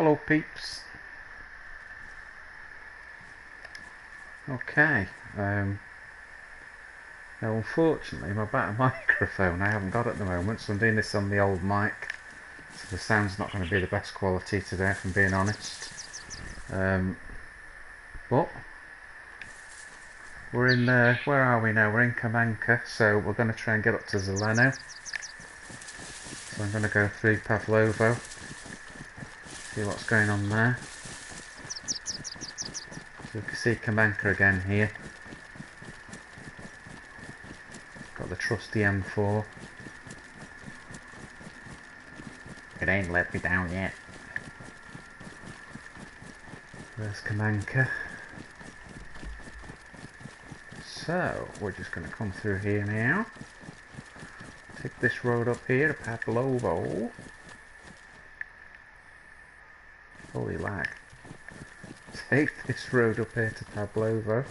Hello peeps. Okay, now unfortunately my better microphone I haven't got at the moment, so I'm doing this on the old mic, so the sound's not going to be the best quality today if I'm being honest. But we're in, where are we now? We're in Kamenka, so we're going to try and get up to Zeleno. So I'm going to go through Pavlovo, see what's going on there. So you can see Kamenka again here. Got the trusty M4. It ain't let me down yet. There's Kamenka. So we're just going to come through here now. Take this road up here to Pavlovo. Holy lag. Take this road up here to Pavlovo.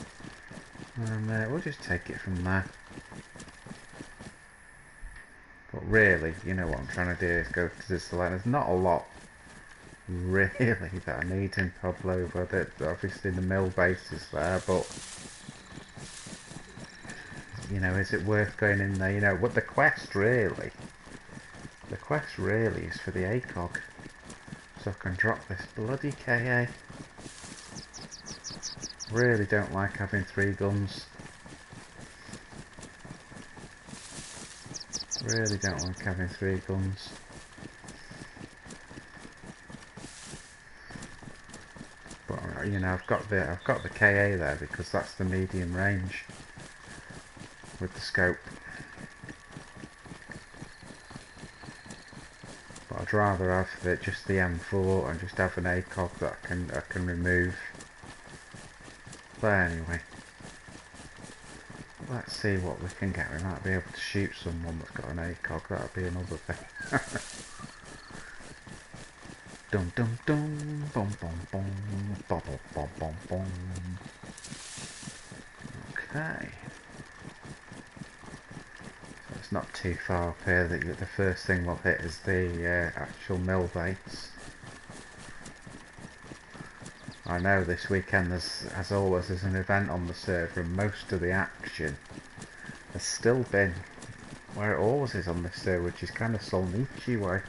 And we'll just take it from there. But really, you know what I'm trying to do is go to this line. There's not a lot really that I need in Pavlovo. Obviously the mill base is there, but you know, is it worth going in there? You know, what the quest really is for the ACOG, so I can drop this bloody KA. Really don't like having 3 guns. Really don't like having 3 guns. But you know, I've got the KA there because that's the medium range with the scope. But I'd rather have just the M4 and just have an ACOG that I can remove. But anyway, let's see what we can get. We might be able to shoot someone that's got an ACOG. That'll be another thing. Dum dum dum, bum bum bum, bum bum bum bum. Okay. So it's not too far up here. The first thing we'll hit is the actual mill base. I know this weekend, as always, there's an event on the server, and most of the action has still been where it always is on this server, which is kind of Solnichi way.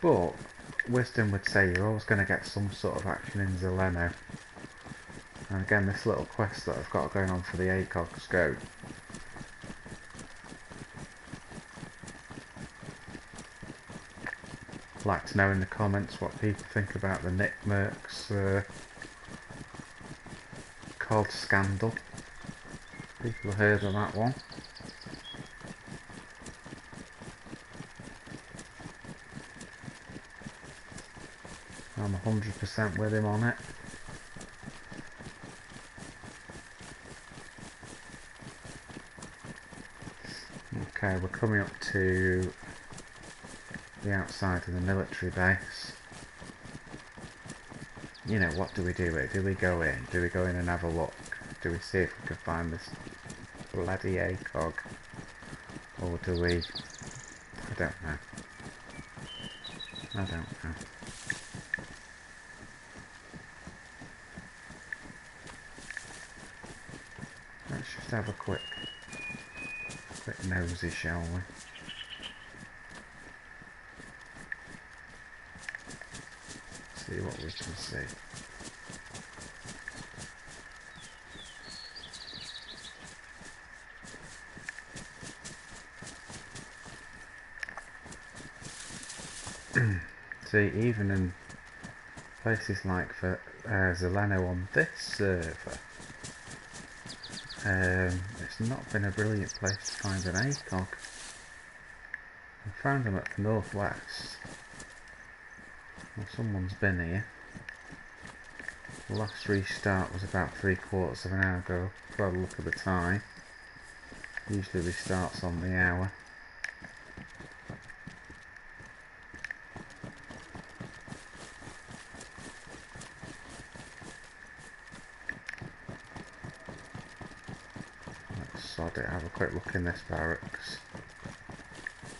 But wisdom would say you're always going to get some sort of action in Zeleno. And again, this little quest that I've got going on for the ACOG scope. I'd like to know in the comments what people think about the Nick Merckx COD scandal. People have heard of that one. I'm 100% with him on it. Okay, we're coming up to the outside of the military base. You know, what do we do here? Do we go in? Do we go in and have a look? Do we see if we can find this bloody ACOG? Or do we... I don't know. I don't know. Let's just have a quick nosy, shall we? See what we can see. See, even in places like for Zeleno on this server, it's not been a brilliant place to find an ACOG. I found them at the northwest. Well, someone's been here. The last restart was about 3/4 of an hour ago. I've got a look at the time. Usually restarts on the hour. Let's sod it, have a quick look in this barracks.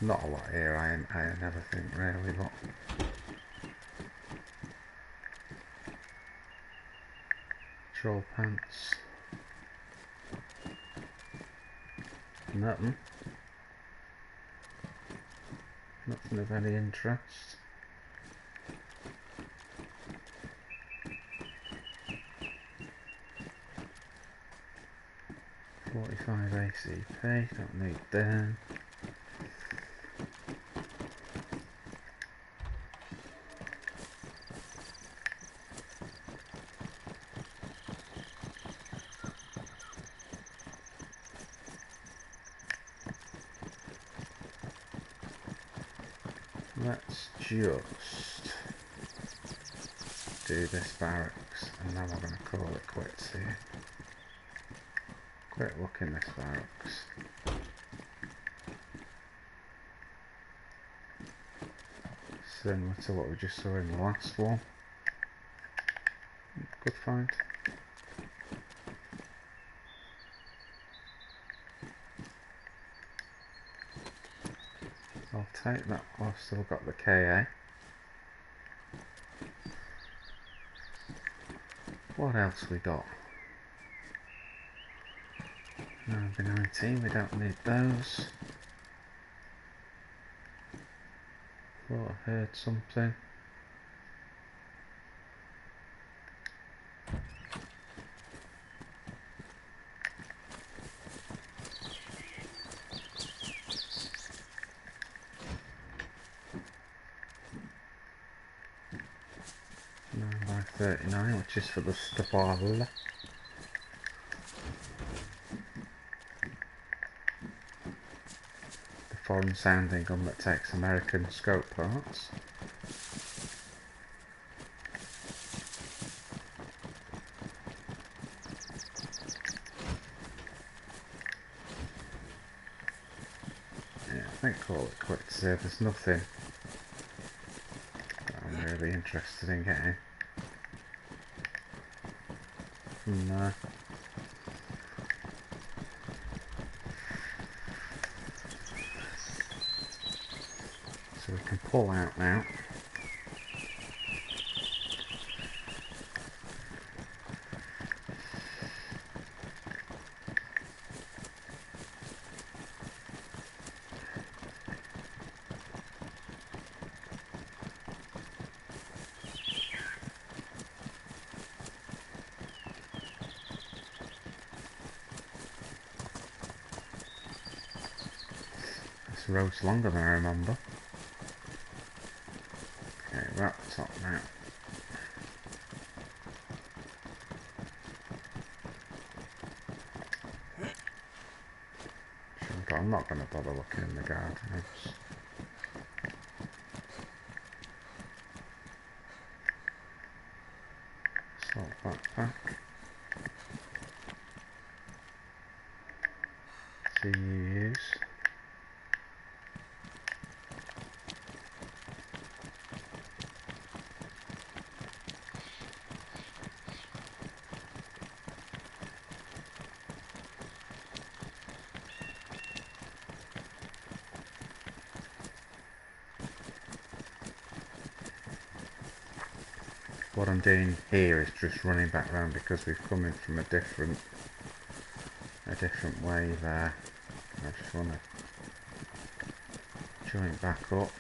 Not a lot here, I never think really, but troll pants. Nothing. Nothing of any interest. .45 ACP, don't need them. Let's just do this barracks and then we're going to call it quits here. Quick look in this barracks. Similar to what we just saw in the last one. Good find. I'll take that. I've still got the KA. What else we got? Number 19, we don't need those. Thought I heard something. By 39, which is for the Staval. The foreign sounding gun that takes American scope parts. Yeah, I think call it quits there. There's nothing that I'm really interested in getting from there. So we can pull out now. This road's longer than I remember. Okay, we're at the top now. I'm not going to bother looking in the guard house. Assault backpack. CUs. What I'm doing here is just running back round because we've come in from a different way there. I just want to join back up.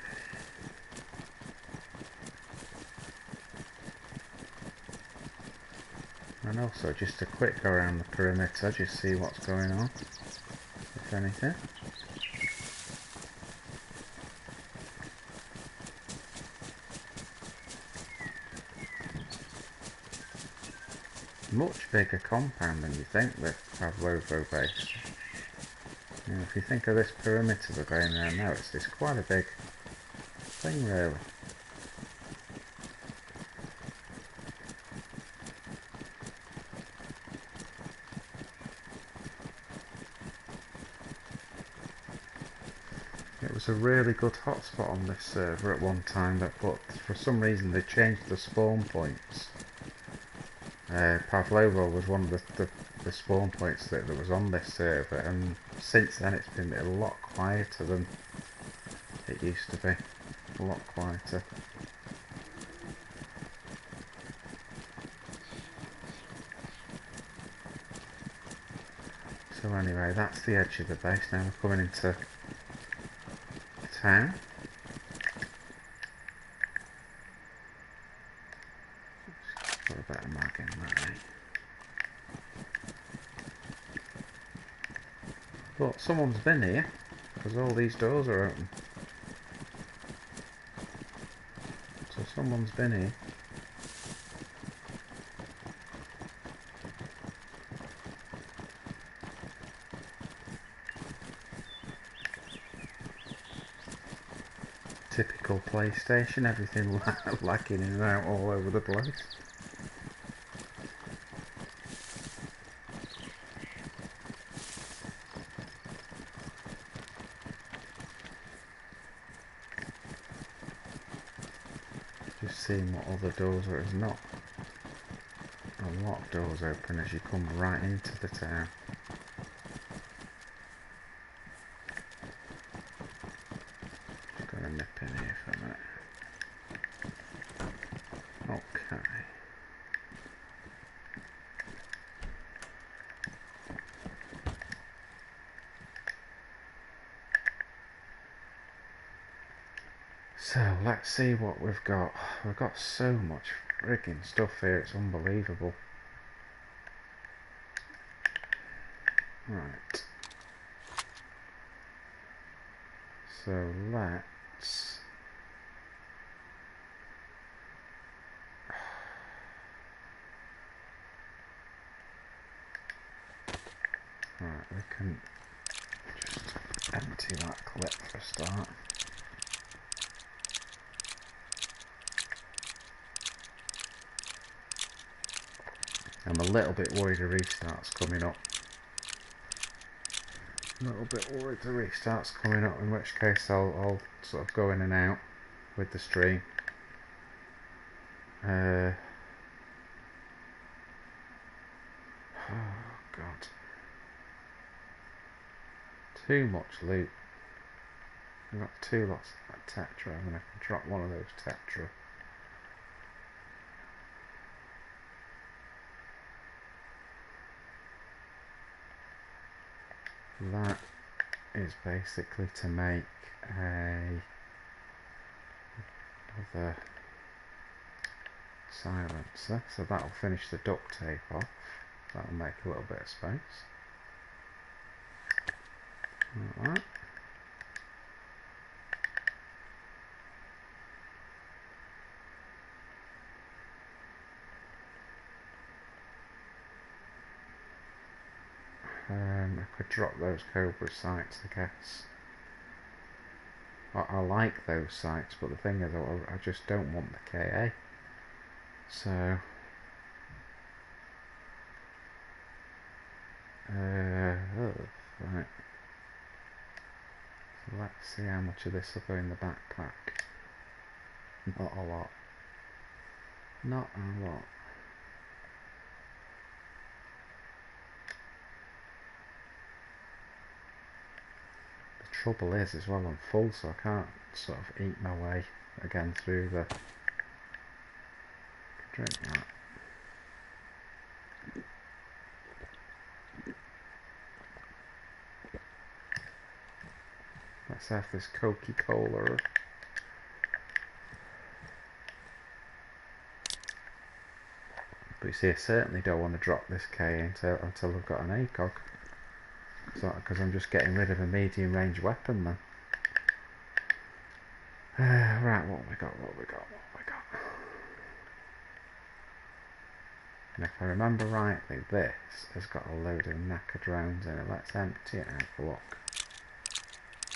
And also just a quick go around the perimeter, just see what's going on, if anything. Much bigger compound than you think that Pavlovo base. You know, if you think of this perimeter we're going around now, it's quite a big thing really. It was a really good hotspot on this server at one time, but for some reason they changed the spawn points. Pavlovo was one of the spawn points that was on this server, and since then it's been a lot quieter than It used to be a lot quieter. So anyway, that's the edge of the base. Now we're coming into town. Let's put a bit of mag in that, eh? But someone's been here, because all these doors are open. So someone's been here. Typical PlayStation, everything lagging in and out all over the place. Just seeing what other doors are. There's not a lot of doors open as you come right into the town. Just gonna nip in here for a minute. Okay. So let's see what we've got. We've got so much frigging stuff here, it's unbelievable. Right. So let's... Right, we can just empty that clip for a start. I'm a little bit worried the restart's coming up. A little bit worried the restart's coming up, in which case I'll sort of go in and out with the stream. Oh god. Too much loot. I've got 2 lots of that tetra. I'm going to drop one of those tetra. That is basically to make another silencer, so that'll finish the duct tape off. That'll make a little bit of space. Like that. I could drop those Cobra sights, I guess. I like those sights, but the thing is, I just don't want the KA. So, right. So let's see how much of this will go in the backpack. Not a lot. Not a lot. The trouble is as well, I'm full, so I can't sort of eat my way again through the... Drink that. Let's have this Coca-Cola. But you see, I certainly don't want to drop this K until I've got an ACOG. Because I'm just getting rid of a medium range weapon then. Right, what have we got? And if I remember rightly, this has got a load of knackered rounds in it. Let's empty it out for a look.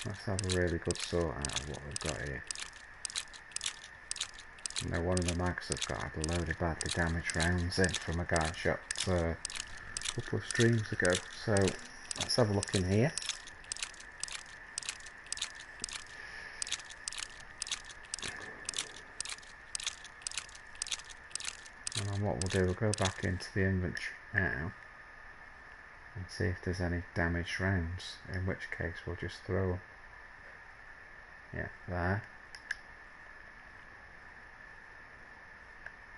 Let's have a really good sort out of what we've got here. You know, one of the mags I've got had a load of badly damaged rounds in from a guy shot a couple of streams ago. So let's have a look in here. And then what we'll do, we'll go back into the inventory now and see if there's any damaged rounds, in which case we'll just throw them. Yeah, there.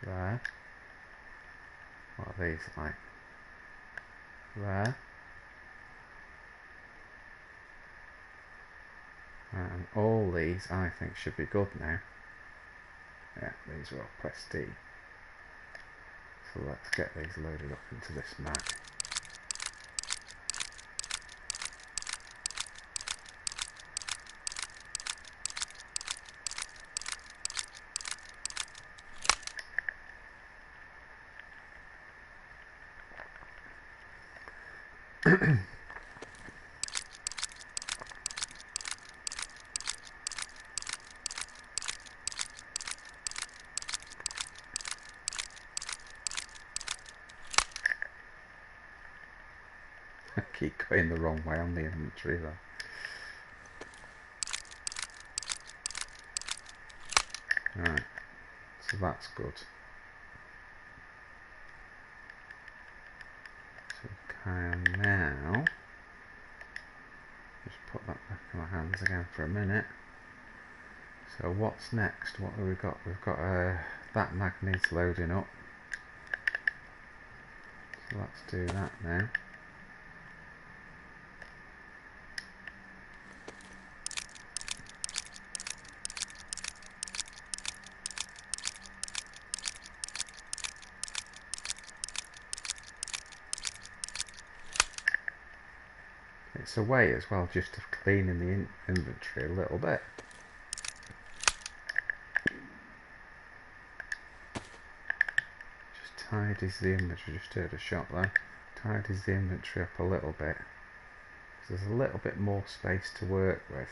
There. What are these like? There. And all these I think should be good now. Yeah, these are all prestige. So let's get these loaded up into this map. I keep going the wrong way on the inventory though. Right, so that's good. So we can now just put that back in my hands again for a minute. So what's next? What have we got? We've got that magnet loading up. So let's do that now. It's a way as well just of cleaning the inventory a little bit. Just tidies the inventory, just heard a shot there. Tidies the inventory up a little bit. So there's a little bit more space to work with.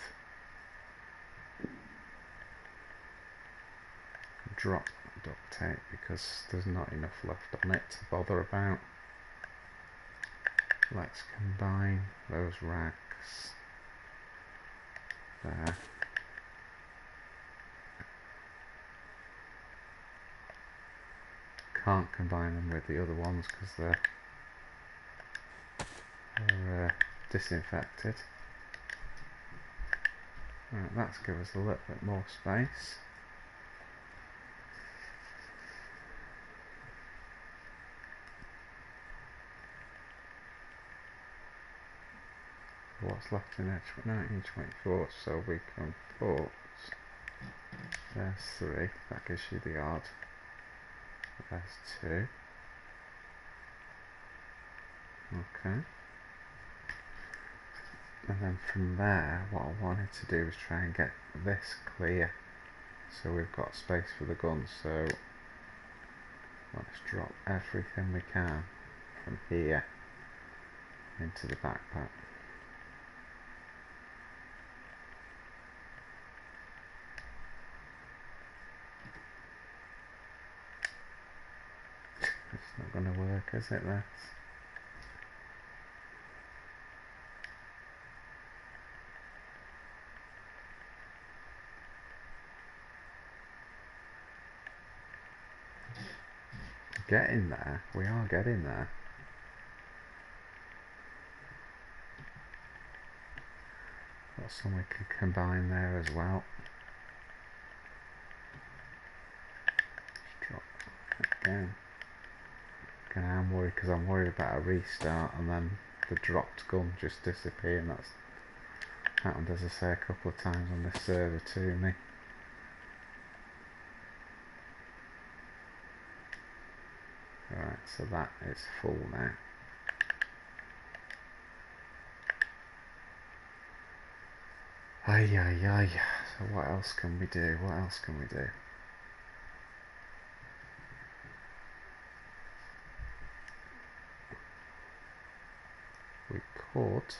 Drop duct tape because there's not enough left on it to bother about. Let's combine those rags there. Can't combine them with the other ones because they're disinfected. Right, that's give us a little bit more space. What's left in there? 1924, so we can put, there's 3, that gives you the odd, there's 2, okay, and then from there what I wanted to do was try and get this clear, so we've got space for the guns. So let's drop everything we can from here into the backpack. It's not going to work, is it? This. Getting there. We are getting there. Got some we can combine there as well. Just drop it down. Okay, I'm worried because I'm worried about a restart and then the dropped gun just disappearing. That's happened, as I say, a couple of times on this server to me. Right, so that is full now. Ay ay ay. So what else can we do? What else can we do? We could.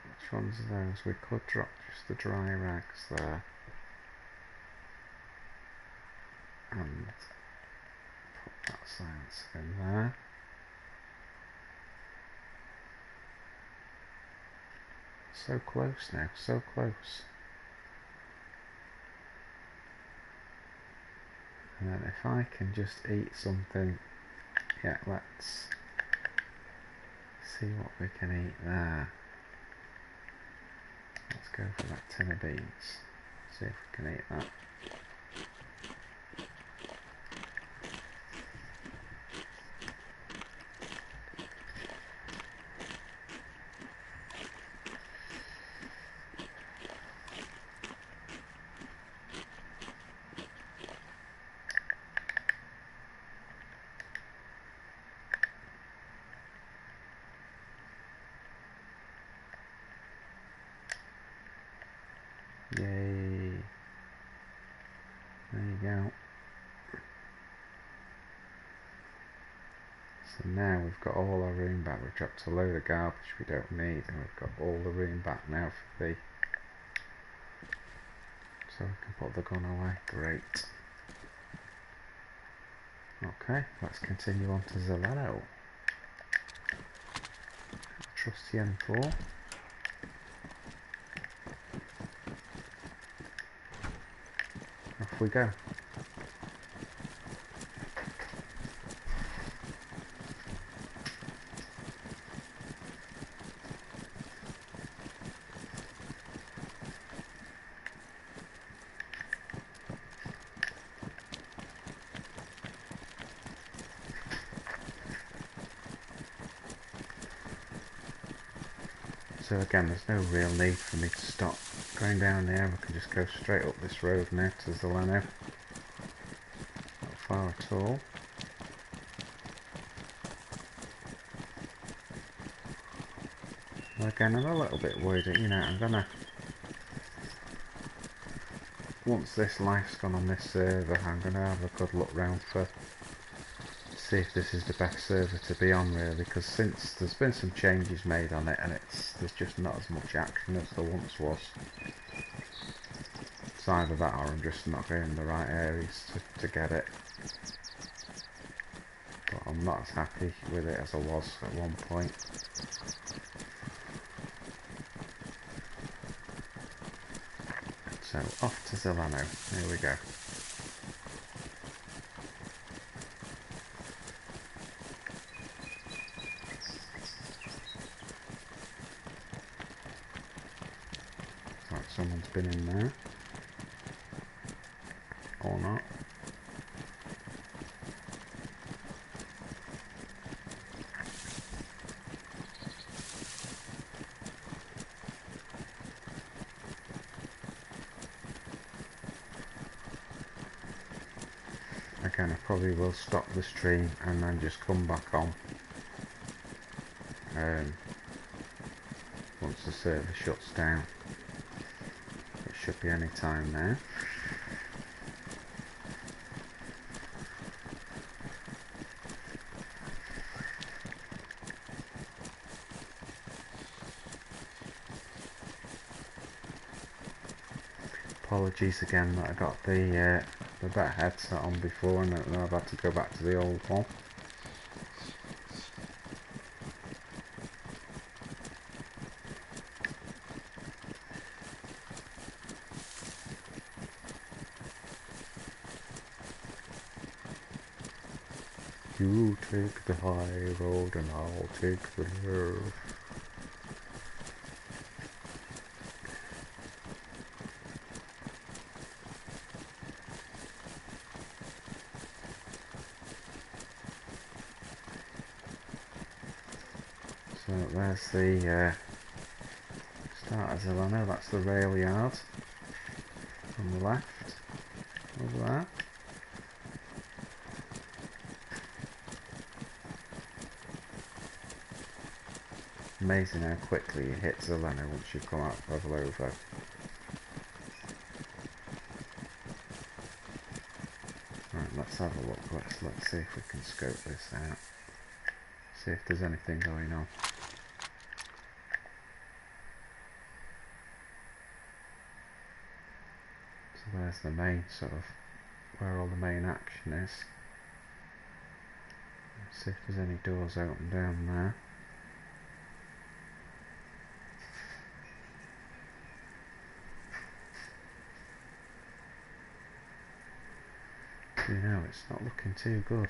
Which ones are those? We could drop just the dry rags there. And put that science in there. So close now, so close. And then if I can just eat something, yeah, let's see what we can eat there. Let's go for that tin of beans. See if we can eat that. Yay. There you go. So now we've got all our room back. We've dropped a load of garbage we don't need, and we've got all the room back now for the... So we can put the gun away. Great. Okay, let's continue on to Zeleno. Trusty M4. Off we go. So again, there's no real need for me to stop going down there. We can just go straight up this road now to Zeleno. Not far at all. Well, again, I'm a little bit worried, you know, I'm gonna... Once this life's gone on this server, I'm gonna have a good look round for... see if this is the best server to be on, really, because since there's been some changes made on it, and there's just not as much action as there once was. It's either that or I'm just not going in the right areas to get it. But I'm not as happy with it as I was at one point. So off to Zeleno. Here we go. Right, someone's been in there. Or not. Again, I probably will stop the stream and then just come back on once the server shuts down. It should be any time now. Apologies again that I got the better headset on before and then I've had to go back to the old one. You take the high road and I'll take the low. So there's the start of Zeleno, that's the rail yard on the left, over there. Amazing how quickly you hit Zeleno once you've come out of Pavlovo. Right, let's have a look, let's see if we can scope this out. See if there's anything going on. So there's the main sort of, where all the main action is. Let's see if there's any doors open down there. You know, it's not looking too good.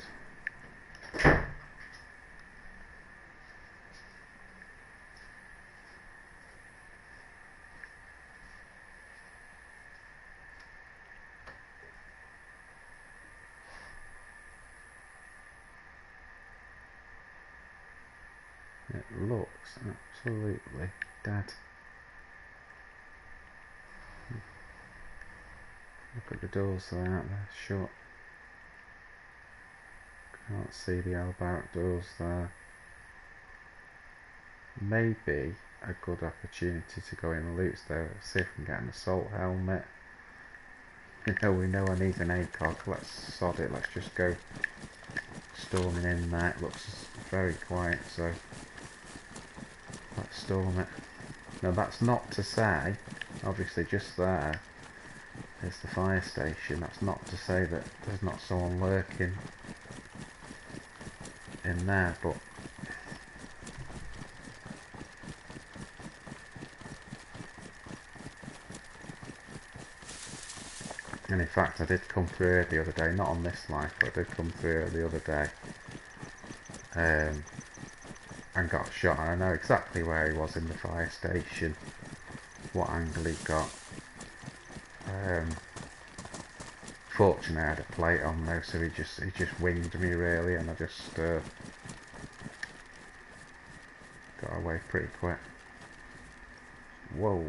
looks absolutely dead. Look at the doors there, aren't they? Shut. Can't see the Albarrack doors there. Maybe a good opportunity to go in and loot there. See if we can get an assault helmet. You know, we know I need an ACOG. Let's sod it. Let's just go storming in there. It looks very quiet, so let's storm it. Now that's not to say, obviously just there is the fire station. That's not to say that there's not someone lurking in there, but and in fact I did come through here the other day, not on this life, but I did come through here the other day and got shot, and I know exactly where he was in the fire station, what angle he got. Fortunately I had a plate on though, so he just winged me really, and I just got away pretty quick. Whoa.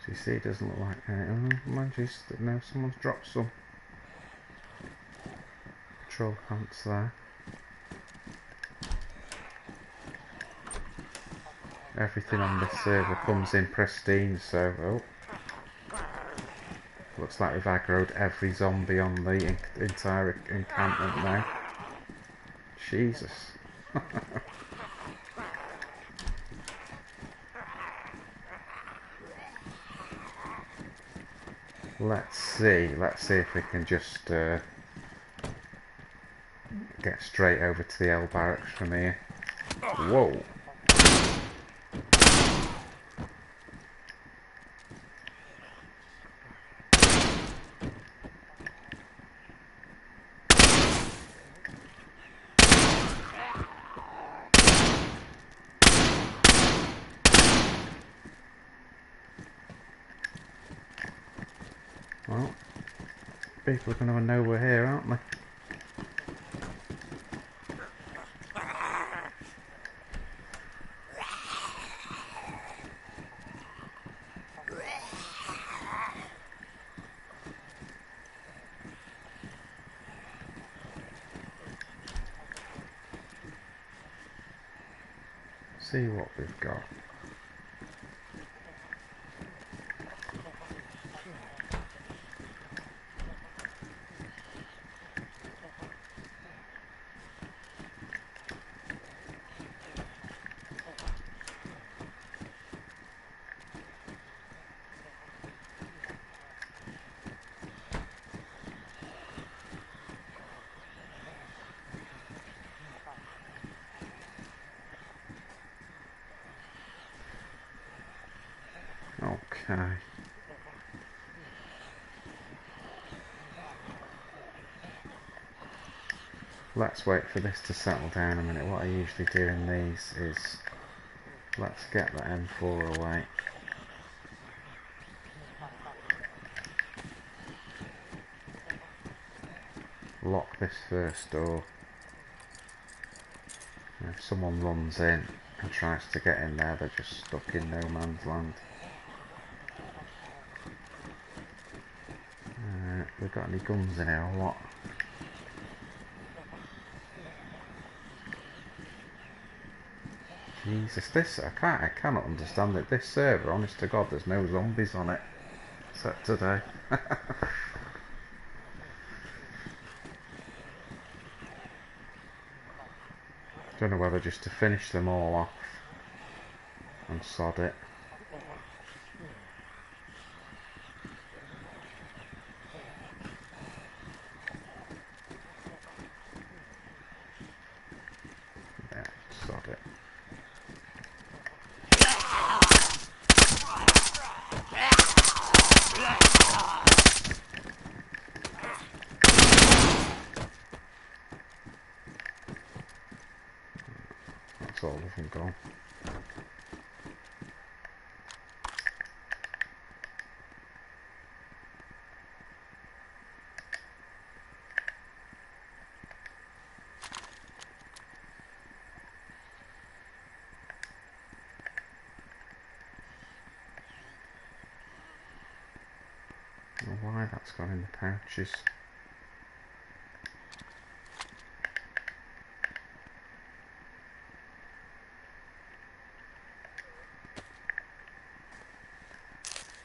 You see, it doesn't look like no, someone's dropped some troll pants there. Everything on this server comes in pristine, so looks like we've aggroed every zombie on the entire encampment now. Jesus. Let's see if we can just get straight over to the L barracks from here. Whoa. Well, people are going to know we're here, aren't they? See what we've got. Okay. Let's wait for this to settle down a minute. What I usually do in these is let's get the M4 away. Lock this first door. And if someone runs in and tries to get in there, they're just stuck in no man's land. We got any guns in here or what? Jesus, this I cannot understand it. This server, honest to God, there's no zombies on it, except today. Don't know whether just to finish them all off and sod it. Yeah, sod it. That's all of them gone. I don't know why that's gone in the pouches.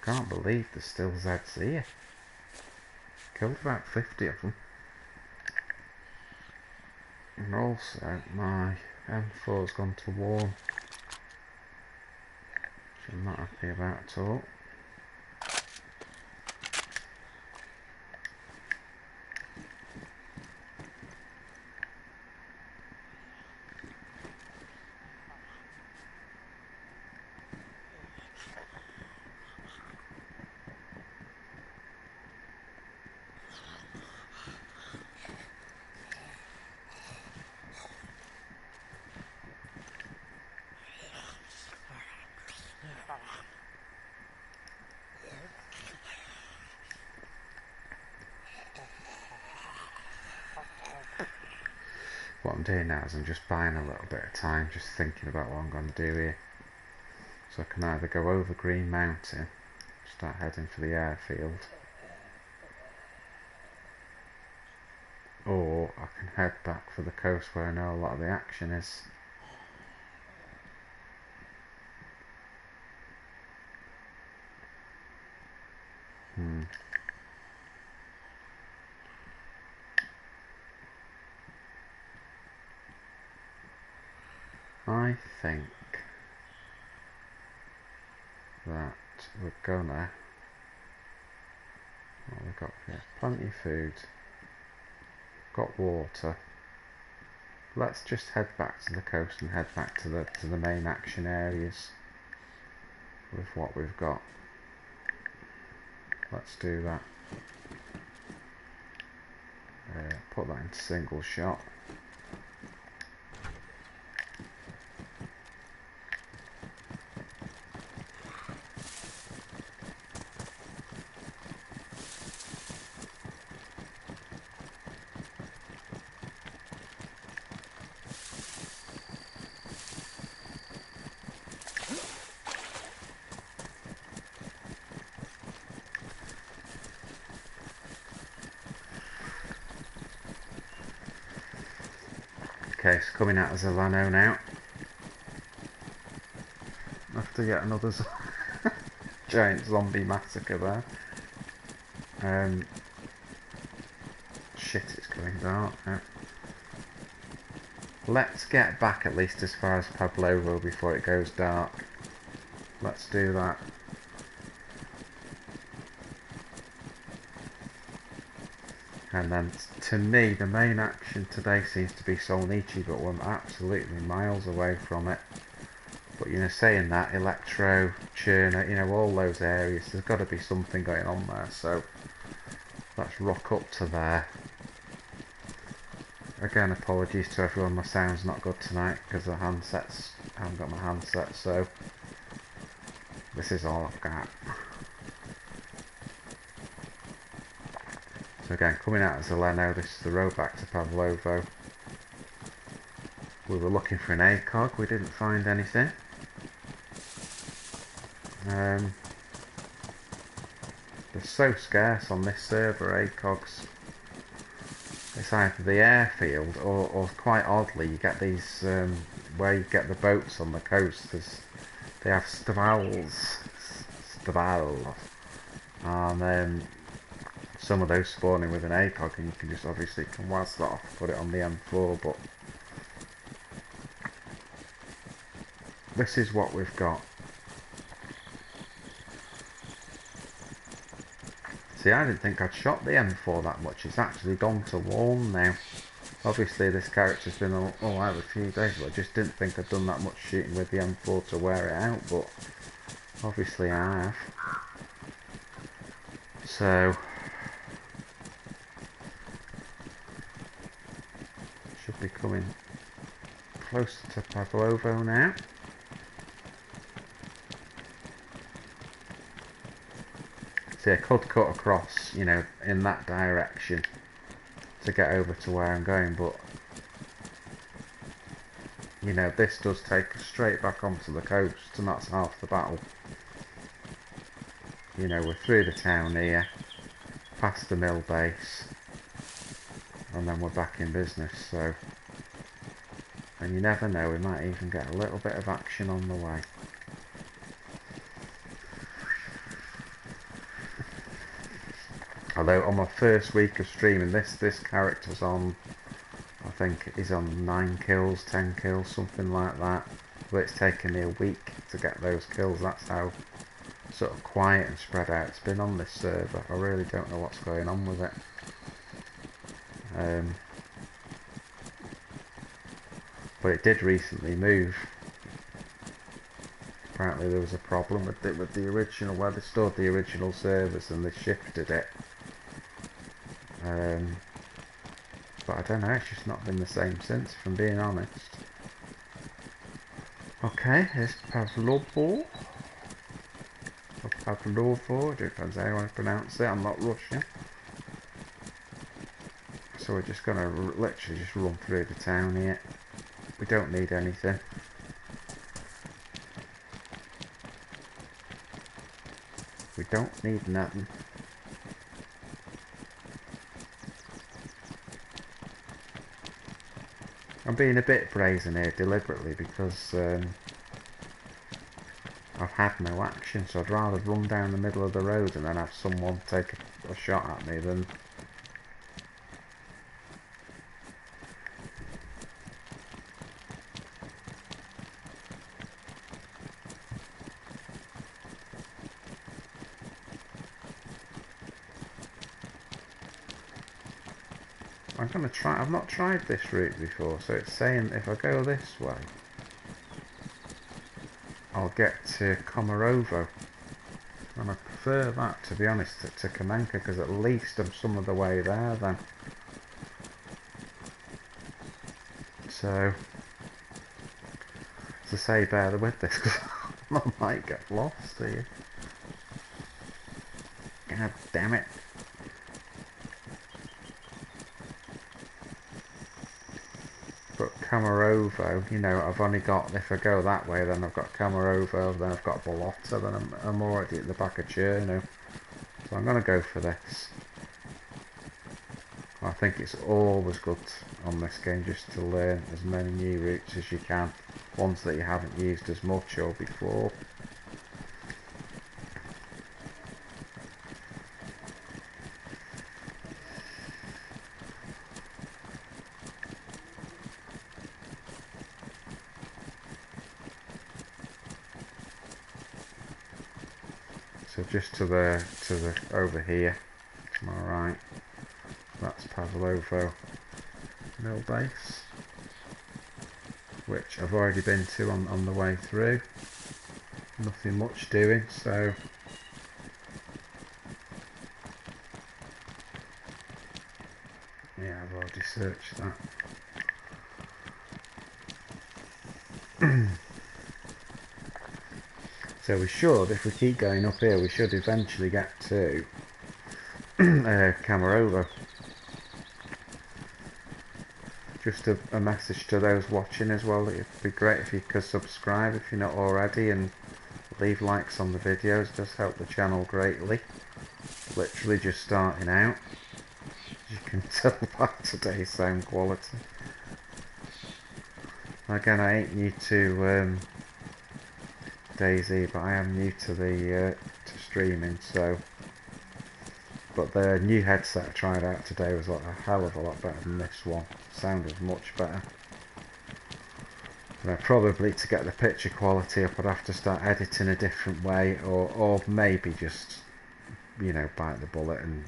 Can't believe there's still Zeds here. Killed about 50 of them. And also my M4's gone to warm, which I'm not happy about at all. What I'm doing now is I'm just buying a little bit of time, just thinking about what I'm going to do here. So I can either go over Green Mountain, start heading for the airfield, or I can head back for the coast where I know a lot of the action is. I think that we're gonna, what have we got here? Plenty of food, got water. Let's just head back to the coast and head back to the main action areas with what we've got. Let's do that. Put that into single shot. Okay, so coming out of Zeleno now. After yet another giant zombie massacre there. Shit, it's going dark now. Let's get back at least as far as Pavlovo before it goes dark. Let's do that. And then, to me, the main action today seems to be Solnichi, but we're absolutely miles away from it. But, you know, saying that, Electro, Cherno, you know, all those areas, there's got to be something going on there, so let's rock up to there. Again, apologies to everyone, my sound's not good tonight because the handsets, I haven't got my handset, so this is all I've got. So again, coming out of Zeleno, this is the road back to Pavlovo. We were looking for an ACOG, we didn't find anything. They're so scarce on this server, ACOGs. It's either the airfield or quite oddly you get these where you get the boats on the coast. They have stavals, and some of those spawning with an ACOG, and you can just obviously can whilst that off, put it on the M4. But this is what we've got. See, I didn't think I'd shot the M4 that much. It's actually gone to warm now. Obviously this character's been alive a few days, but I just didn't think I'd done that much shooting with the M4 to wear it out, but obviously I have. So should be coming closer to Pavlovo now. See, I could cut across, you know, in that direction to get over to where I'm going, but you know, this does take us straight back onto the coast, and that's half the battle. You know, we're through the town here, past the mill base, and then we're back in business, so... And you never know, we might even get a little bit of action on the way. Although on my first week of streaming, this character's on, I think he's on 9 kills, 10 kills, something like that. But it's taken me a week to get those kills. That's how sort of quiet and spread out it's been on this server. I really don't know what's going on with it. But it did recently move. Apparently there was a problem with the original, where they stored the original servers, and they shifted it. But I don't know, it's just not been the same since, if I'm being honest. Okay, here's Pavlovo. Or Pavlovo, it depends how you want to pronounce it, I'm not Russian. So we're just going to literally just run through the town here. We don't need anything. We don't need nothing. I'm being a bit brazen here deliberately because I've had no action, so I'd rather run down the middle of the road and then have someone take a shot at me than... I'm going to try... I've not tried this route before, so it's saying if I go this way, I'll get to Komarovo. And I prefer that, to be honest, to Kamenka, because at least I'm some of the way there then. So, as I say, bear with this, because I might get lost here. God damn it. But Komarovo, you know, I've only got, if I go that way, then I've got Komarovo, then I've got Bolota, then I'm already at the back of Cherno. So I'm going to go for this. I think it's always good on this game just to learn as many new routes as you can. Ones that you haven't used as much or before. So just to the over here, to my right, that's Pavlovo mill base, which I've already been to on the way through. Nothing much doing, so yeah, I've already searched that. So we should, if we keep going up here, we should eventually get to Komarovo. Just a message to those watching as well, it'd be great if you could subscribe if you're not already, and leave likes on the videos. It does help the channel greatly. Literally just starting out, as you can tell by today's sound quality. Again, I ain't new to DayZ, but I am new to the to streaming, so... But the new headset I tried out today was like a hell of a lot better than this one. Sounded much better. And probably to get the picture quality up I'd have to start editing a different way, or maybe just, you know, bite the bullet and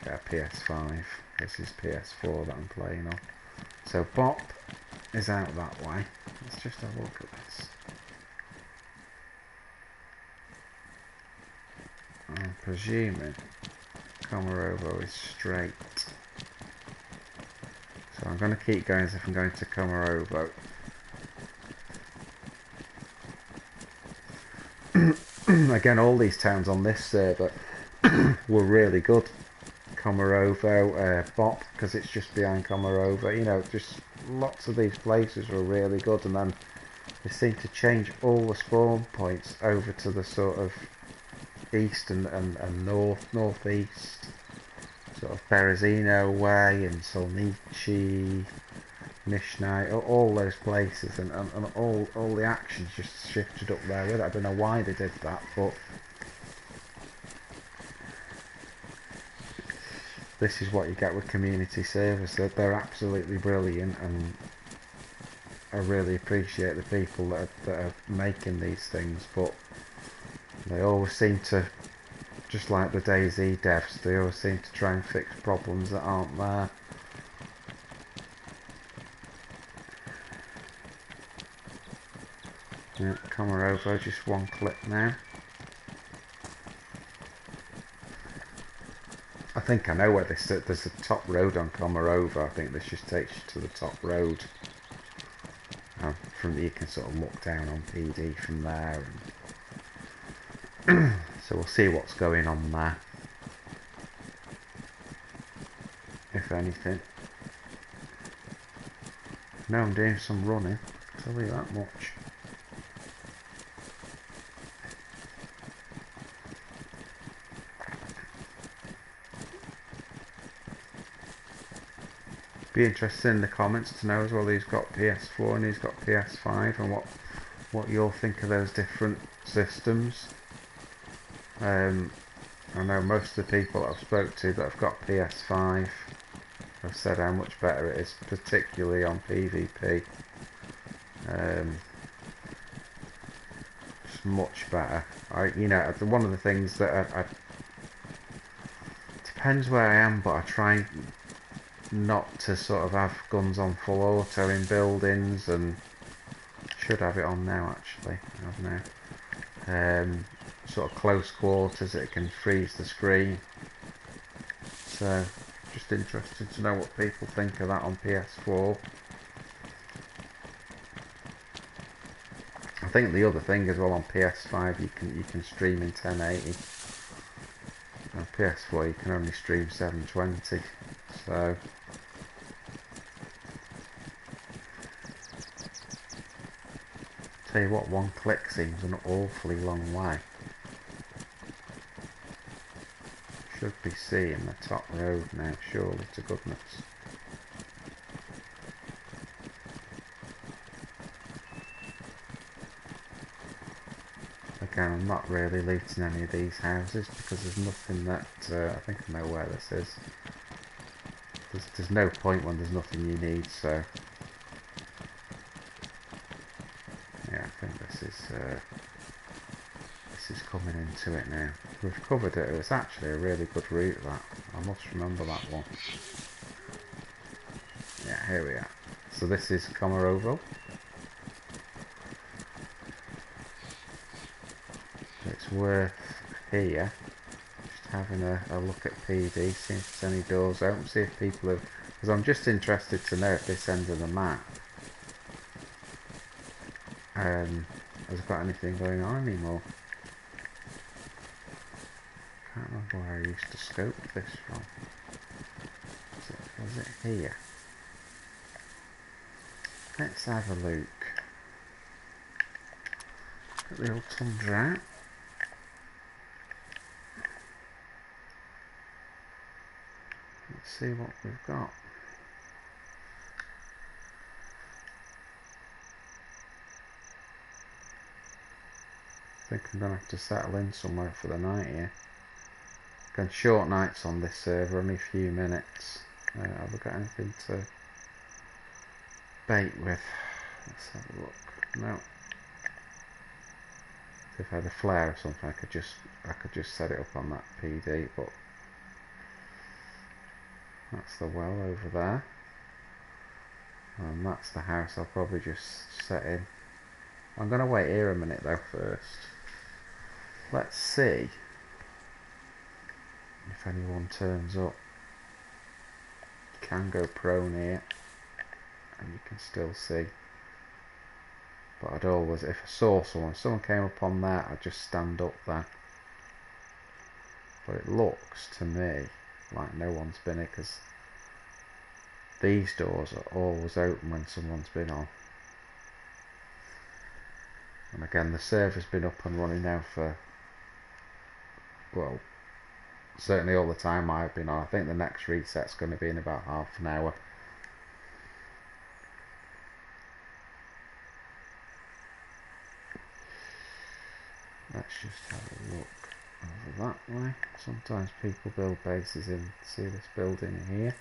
get a PS5. This is PS4 that I'm playing on. So Bop is out that way. Let's just have a look at this. I'm presuming Komarovo is straight. So So I'm going to keep going as if I'm going to Komarovo. Again, all these towns on this server were really good. Komarovo, Bop, because it's just behind Komarovo. You know, just lots of these places were really good, and then they seem to change all the spawn points over to the sort of east and northeast, sort of Berezino way and Solnichi, Nishnai, all those places, and all the actions just shifted up there with it. I don't know why they did that, but this is what you get with community servers. They're absolutely brilliant, and I really appreciate the people that are making these things, but they always seem to, just like the DayZ devs, they always seem to try and fix problems that aren't there. Yeah, Komarovo, just one click now. I think I know where this, there's a top road on Komarovo. I think this just takes you to the top road. From you can sort of look down on PD from there. And so we'll see what's going on there, if anything. No, I'm doing some running, I'll tell you that much. Be interested in the comments to know as well who's got PS4 and who's got PS5, and what you'll think of those different systems. I know most of the people that I've spoke to that have got PS5 have said how much better it is, particularly on PvP. It's much better. You know, one of the things that I depends where I am, but I try not to sort of have guns on full auto in buildings, and should have it on now actually. I have now. Sort of close quarters, it can freeze the screen. So just interested to know what people think of that on PS4. I think the other thing as well on PS5, you can stream in 1080. On PS4 you can only stream 720. So tell you what, one click seems an awfully long way. Should be seeing the top road now, surely to goodness. Again, I'm not really looting any of these houses because there's nothing that I think I know where this is. There's no point when there's nothing you need, so yeah, I think this is coming into it now. We've covered it. It was actually a really good route, that. I must remember that one. Yeah, here we are. So this is Komarovo. It's worth here just having a look at PD, see if there's any doors open, see if people have, because I'm just interested to know if this end of the map has got anything going on anymore. I can't remember where I used to scope this from. Was it here? Let's have a look. Get the old tundra out. Let's see what we've got. I think I'm going to have to settle in somewhere for the night here. Again, short nights on this server, only a few minutes. Have we got anything to bait with? Let's have a look. No. If I had a flare or something, I could just set it up on that PD, but that's the well over there. And that's the house I'll probably just set in. I'm going to wait here a minute though first. Let's see if anyone turns up. Can go prone here. and you can still see. But I'd always, if I saw someone came up on that, I'd just stand up there. But it looks to me like no one's been here, because these doors are always open when someone's been on. And again, the server's been up and running now for, well, certainly all the time I've been on. I think the next reset's going to be in about half an hour. Let's just have a look over that way. Sometimes people build bases in, see this building here.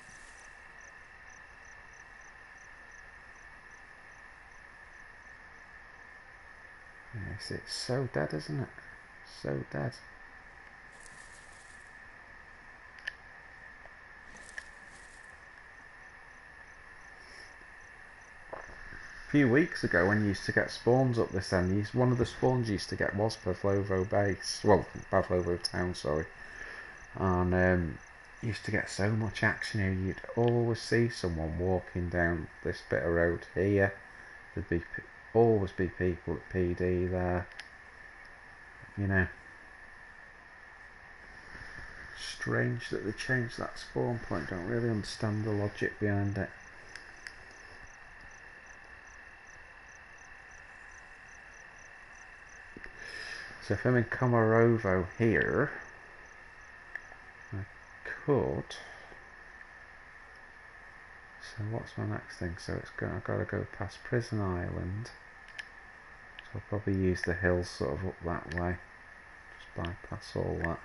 Yes, it's so dead, isn't it? So dead. A few weeks ago, when you used to get spawns up this end, one of the spawns you used to get was Pavlovo base. Well, Pavlovo town, sorry. And you used to get so much action here. You'd always see someone walking down this bit of road here. There'd be always be people at PD there. You know. Strange that they changed that spawn point. Don't really understand the logic behind it. So if I'm in Komarovo here, I could. So what's my next thing? So I've got to go past Prison Island. So I'll probably use the hills sort of up that way. Just bypass all that.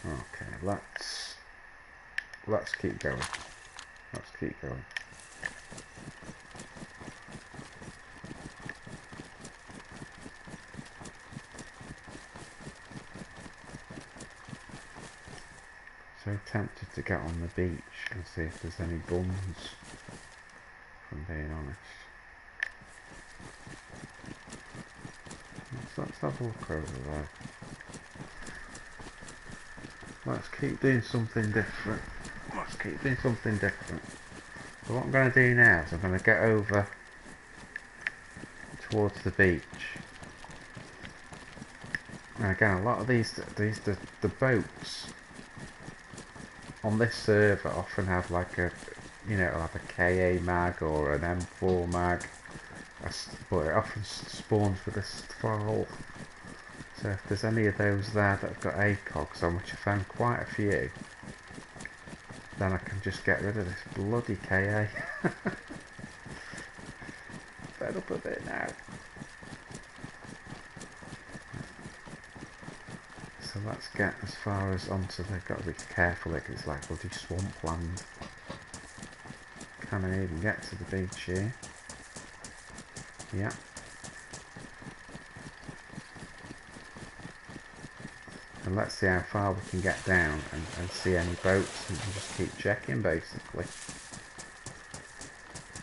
Okay, let's keep going. Let's keep going. So tempted to get on the beach and see if there's any buns, if I'm being honest. Let's have a look over there. Let's keep doing something different. Let's keep doing something different. So what I'm going to do now is I'm going to get over towards the beach. And again, a lot of the boats on this server often have like a, you know, it'll have a KA mag or an M4 mag, but it often spawns with this thrall. So if there's any of those there that have got ACOGs on, which I found quite a few, then I can just get rid of this bloody KA. Fed up a bit now. So let's get as far as onto the, got to be careful because it's like bloody swampland. Can I even get to the beach here? Yeah. And let's see how far we can get down and see any boats and just keep checking basically.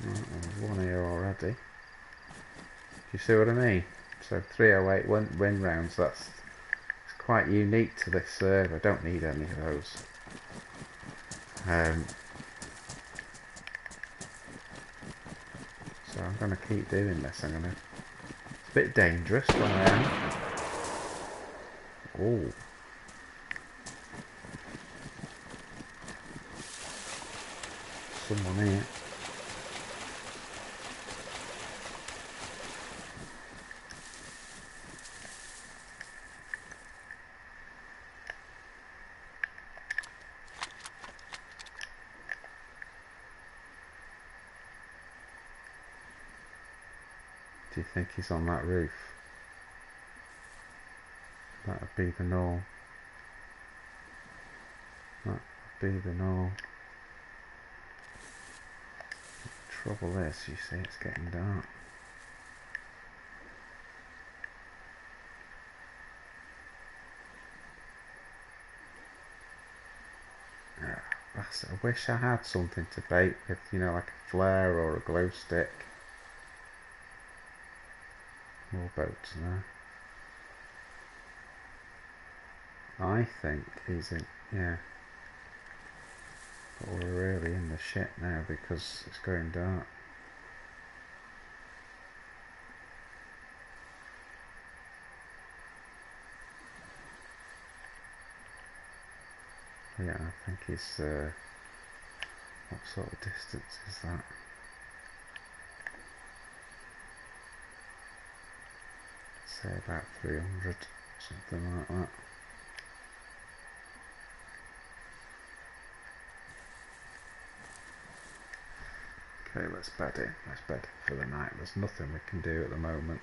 Right, there's one here already. Do you see what I mean? So 308 win rounds, that's quite unique to this server. I don't need any of those. So I'm going to keep doing this. It's a bit dangerous when I am. Oh. Someone here. Do you think he's on that roof? That would be the norm. That would be the norm. The trouble is, you see, it's getting dark. I wish I had something to bait with, you know, like a flare or a glow stick. More boats there. I think he's in, yeah. But we're really in the shit now because it's going dark. Yeah, I think he's, what sort of distance is that? Say about 300, something like that. Okay, let's bed in. Let's bed in for the night. There's nothing we can do at the moment.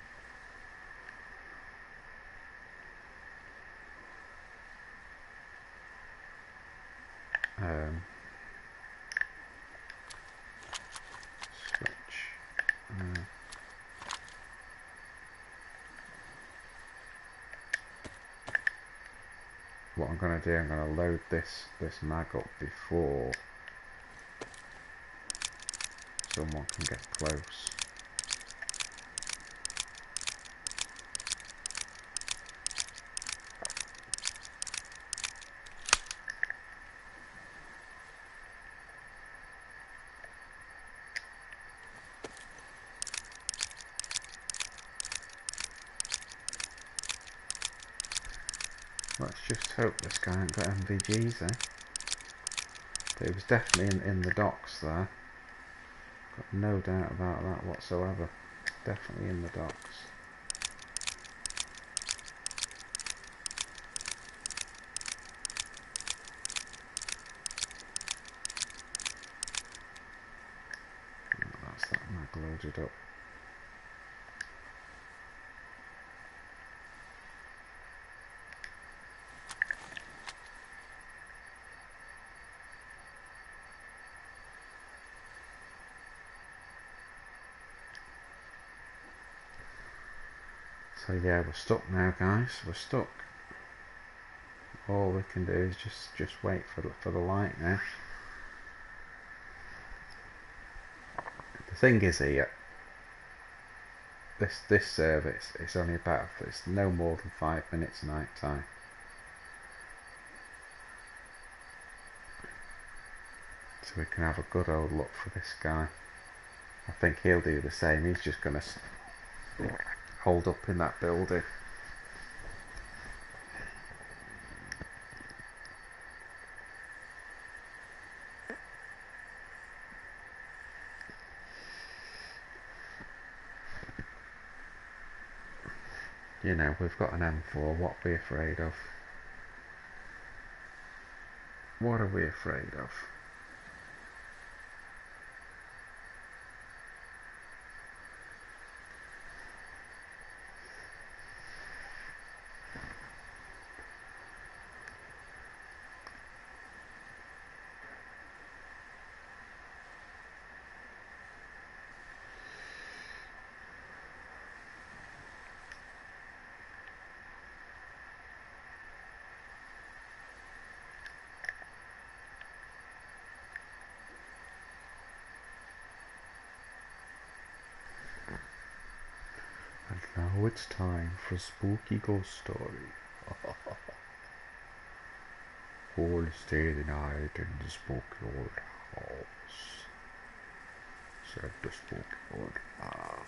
Switch. What I'm going to do, I'm going to load this mag up before someone can get close. Let's just hope this guy ain't got MVGs, eh? But it was definitely in the docks there. Got no doubt about that whatsoever. Definitely in the docks. That's that mag loaded up. So yeah, we're stuck now, guys. We're stuck. All we can do is just wait for the light now. The thing is here, this service, it's only about, it's no more than 5 minutes night time. So we can have a good old look for this guy. I think he'll do the same. He's just going to hold up in that building. You know, we've got an M4. What are we afraid of? What are we afraid of? And now it's time for a spooky ghost story. Who'll stay the night in the spooky old house? Said the spooky old house.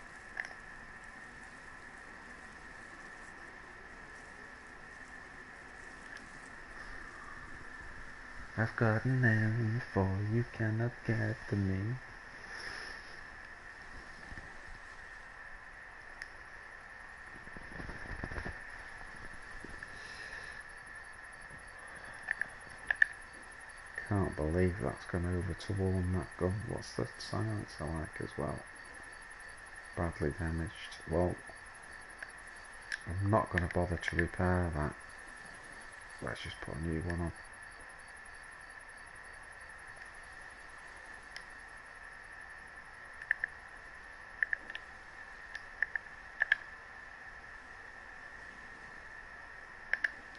I've got an name for you cannot get to me. Can't believe that's gone over to warm that gun. What's the silencer like as well? Badly damaged. Well, I'm not going to bother to repair that. Let's just put a new one on.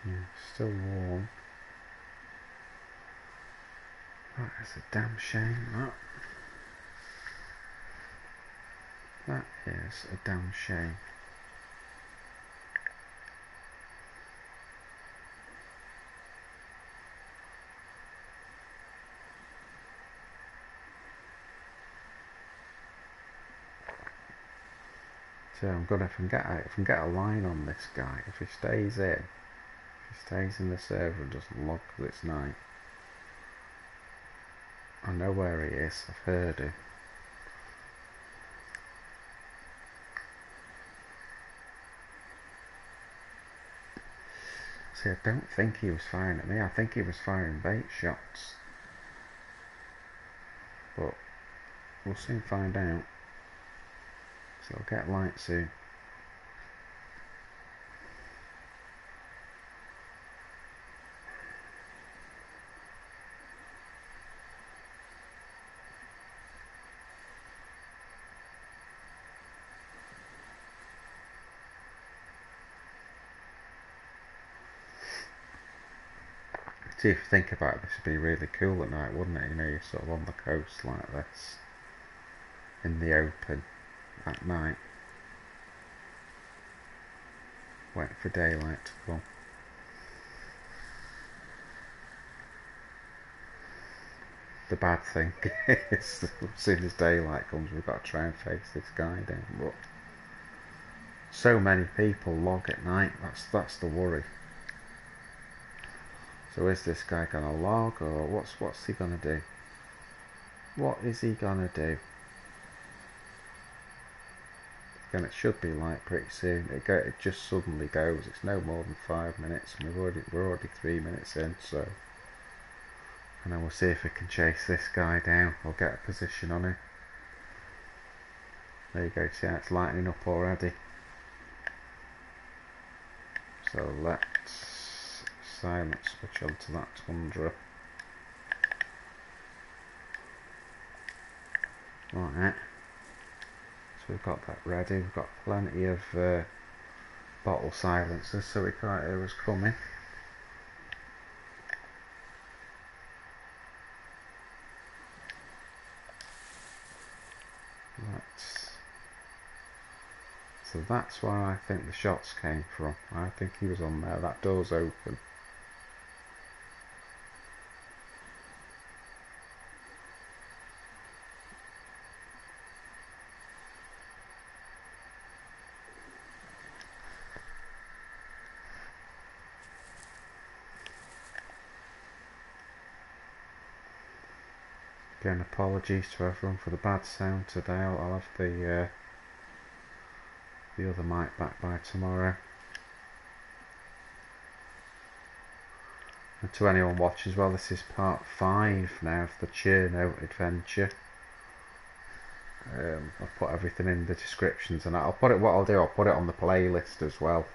Yeah, still warm. Oh, That is a damn shame, that. That is a damn shame. So I'm gonna, if I can get a line on this guy, if he stays in the server and doesn't log because it's night. I know where he is, I've heard him. See, I don't think he was firing at me, I think he was firing bait shots. But we'll soon find out. So I'll get light soon. See, if you think about it, this would be really cool at night, wouldn't it? You know, you're sort of on the coast like this, in the open, at night, waiting for daylight to come. The bad thing is, as soon as daylight comes, we've got to try and face this guy down. But so many people log at night, that's the worry. So is this guy gonna log, or what's he gonna do? What is he gonna do? Again, it should be light pretty soon. It just suddenly goes. It's no more than 5 minutes, and we're already 3 minutes in. So, and then we'll see if we can chase this guy down or get a position on him. There you go. See how it's lightening up already. So let's silence switch onto that tundra. Right, so we've got that ready. We've got plenty of bottle silencers so we can't hear us coming. So that's where I think the shots came from. I think he was on there. That door's open. Again, apologies to everyone for the bad sound today. I'll have the other mic back by tomorrow. And to anyone watching as well, this is part 5 now of the Cherno adventure. I'll put everything in the descriptions, and what I'll do, I'll put it on the playlist as well.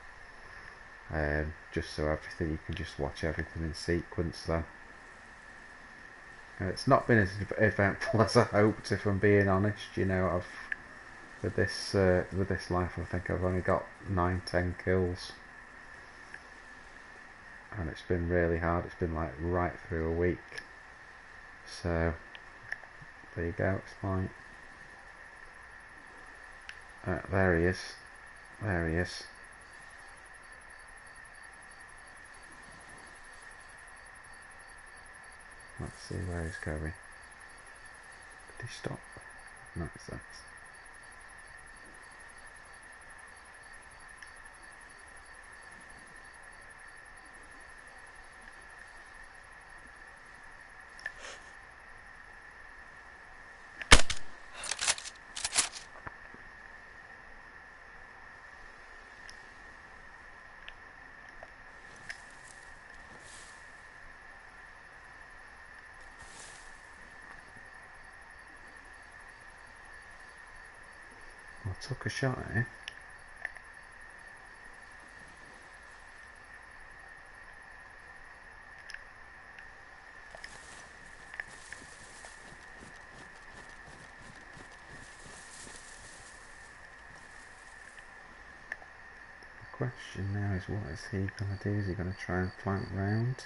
Just so everything, you can just watch everything in sequence then. It's not been as eventful as I hoped, if I'm being honest. You know, with this life, I think I've only got 9-10 kills, and it's been really hard. It's been like right through a week. So there you go. It's fine. There he is. There he is. Let's see where he's going. Did he stop? No, it's that. I took a shot at him. The question now is, what is he going to do? Is he going to try and flank round?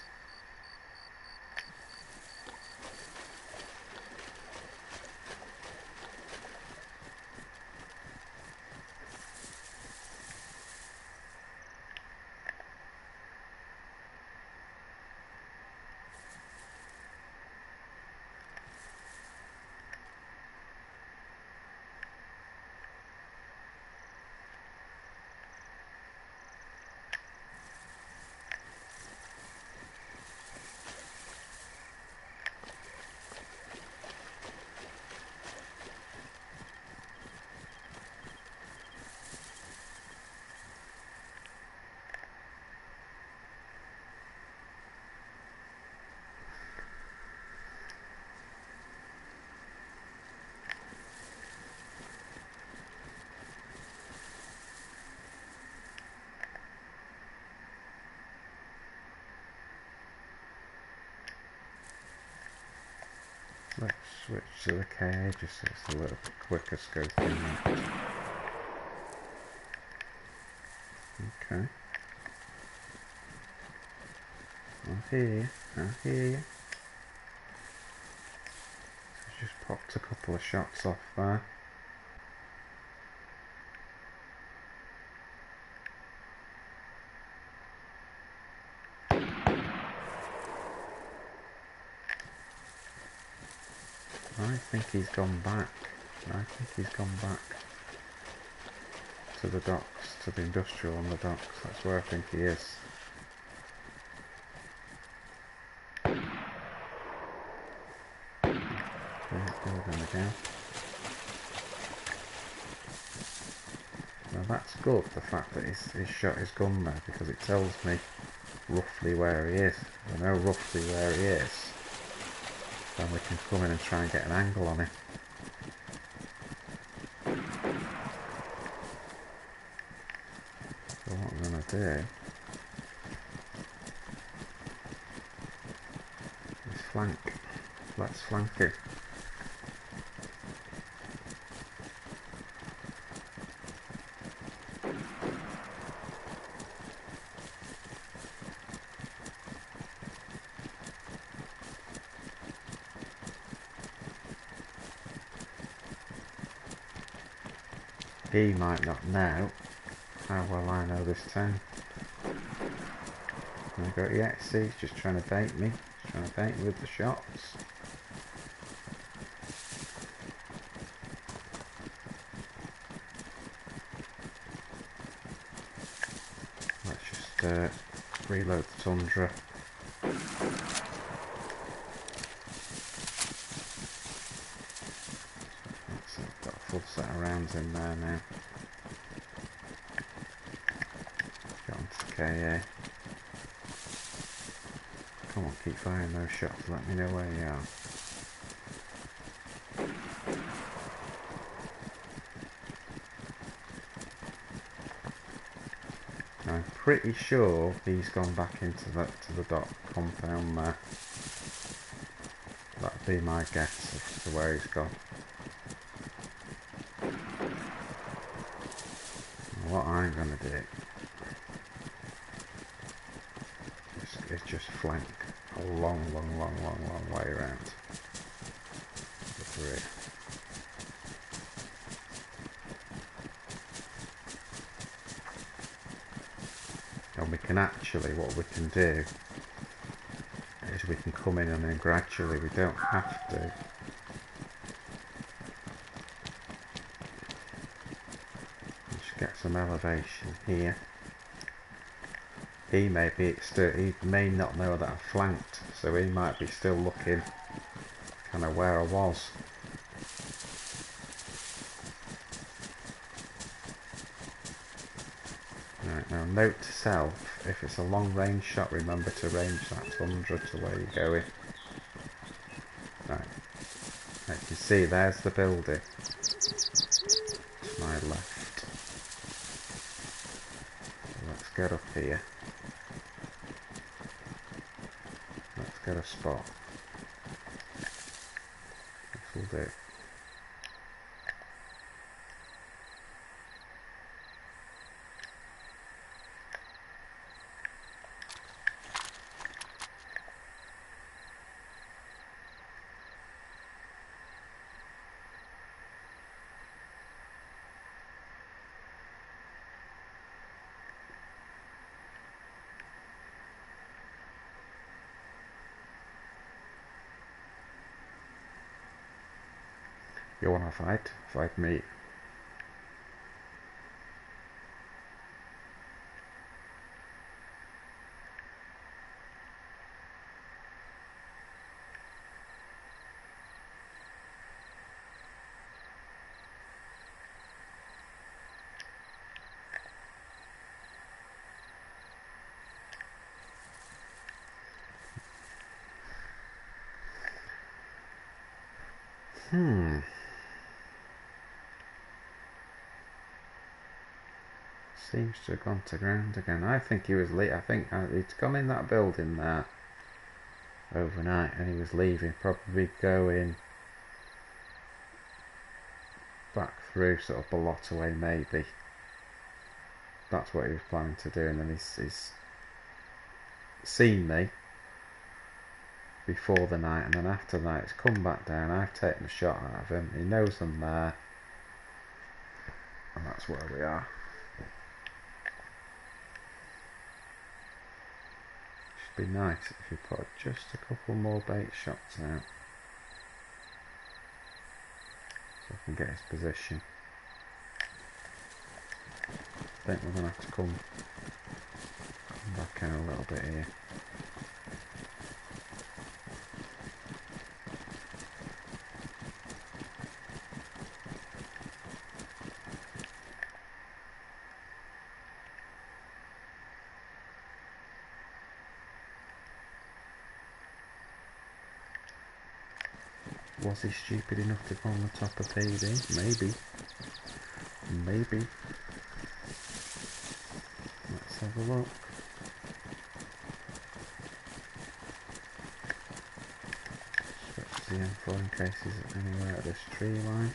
let's switch to the KA just so it's a little bit quicker scoping that. Okay. I hear you, I hear you. Just popped a couple of shots off there. I think he's gone back. I think he's gone back to the docks, to the industrial on the docks. That's where I think he is. Building again. Now that's good, the fact that he's shot his gun there, because it tells me roughly where he is. If I know roughly where he is, then we can come in and try and get an angle on him. So what I'm going to do is flank. Let's flank him. He might not know how well I know this town. And I go, yeah, see, he's just trying to bait me. He's trying to bait me with the shots. Let's just reload the Tundra. I've got a full set of rounds in there now. Got onto KA. Come on, keep firing those shots. Let me know where you are. I'm pretty sure he's gone back into the dock compound there. That'd be my guess as to where he's gone. And what I'm going to do is just flank a long way around the rear. And we can actually, what we can do is we can come in and then gradually, we don't have to just get some elevation here. He may not know that I've flanked, so he might be still looking kind of where I was. Right, now note to self, if it's a long range shot, remember to range that Tundra to where you're going. Right, like you can see, there's the building to my left. So let's get up here. Let's get a spot. This will do. You wanna fight? Fight me. Seems to have gone to ground again. I think he was late. I think he'd gone in that building there overnight and he was leaving, probably going back through sort of Balota way maybe. That's what he was planning to do, and then he's seen me before the night, and then after the night he's come back down. I've taken a shot out of him, he knows I'm there, and that's where we are. Should be nice if you put just a couple more bait shots out so I can get his position. I think we're going to have to come back in a little bit here. Was he stupid enough to go on the top of DayZ? Maybe. Maybe. Let's have a look. Switch the M4 in case he's anywhere at this tree line.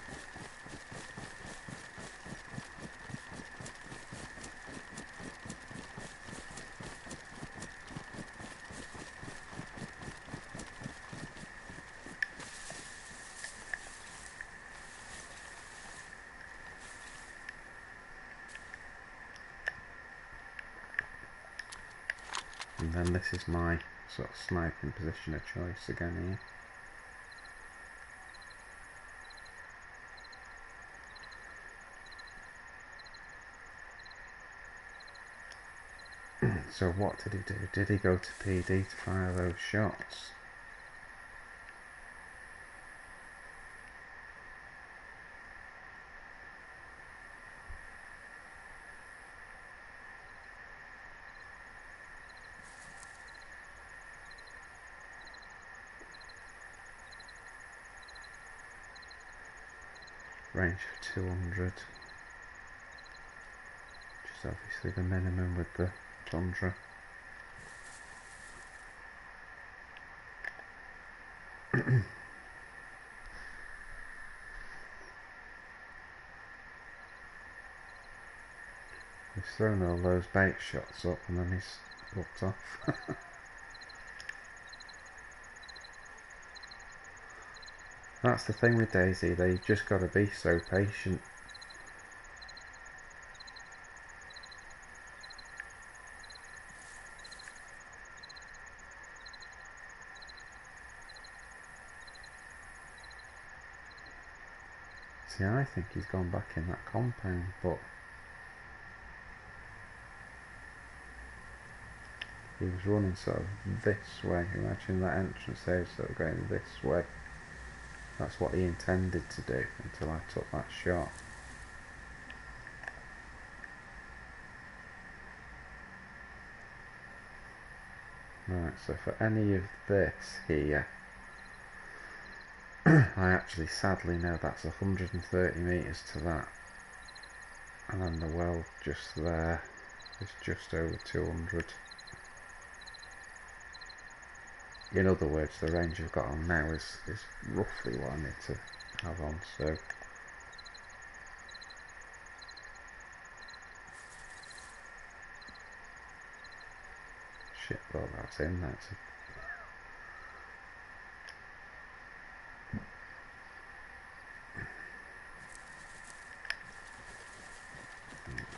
And then this is my sort of sniping position of choice again here. So what did he do? Did he go to PD to fire those shots? Range of 200, which is obviously the minimum with the Tundra. He's thrown all those bait shots up and then he's looked off. That's the thing with DayZ, they've just got to be so patient. See, I think he's gone back in that compound, but he was running sort of this way. Imagine that entrance there, sort of going this way. That's what he intended to do until I took that shot. Right, so for any of this here, I actually sadly know that's 130 metres to that. And then the well just there is just over 200. In other words, the range I've got on now is roughly what I need to have on, so shit, well that's in, that's a